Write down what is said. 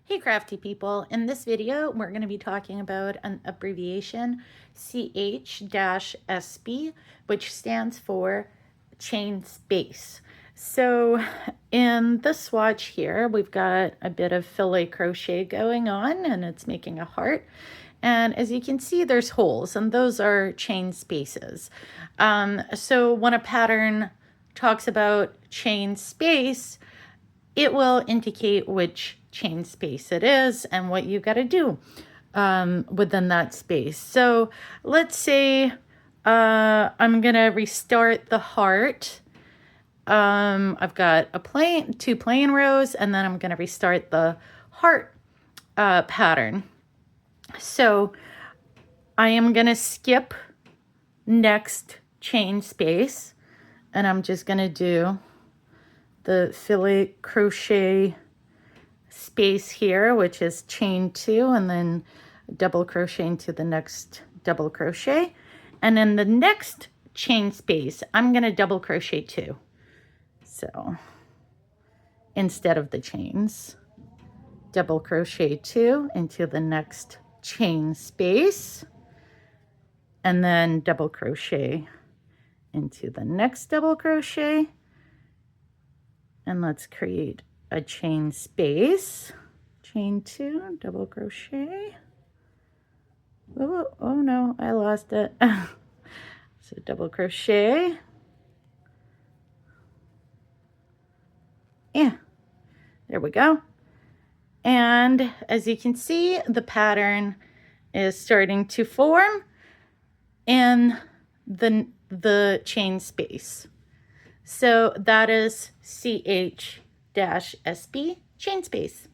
Hey crafty people, in this video we're going to be talking about an abbreviation CH-SB, which stands for chain space. So in this swatch here we've got a bit of filet crochet going on and it's making a heart, and as you can see there's holes and those are chain spaces. So when a pattern talks about chain space, it will indicate which chain space it is and what you got to do within that space. So let's say I'm gonna restart the heart. I've got two plain rows, and then I'm gonna restart the heart pattern. So I am gonna skip next chain space, and I'm just gonna do the filet crochet space here, which is chain 2, and then double crochet into the next double crochet, and in the next chain space I'm going to double crochet 2. So instead of the chains, double crochet 2 into the next chain space, and then double crochet into the next double crochet, and let's create a chain space. Chain 2, double crochet. Oh no, I lost it. So double crochet. Yeah, there we go. And as you can see, the pattern is starting to form in the chain space. So that is CH-SB chain space.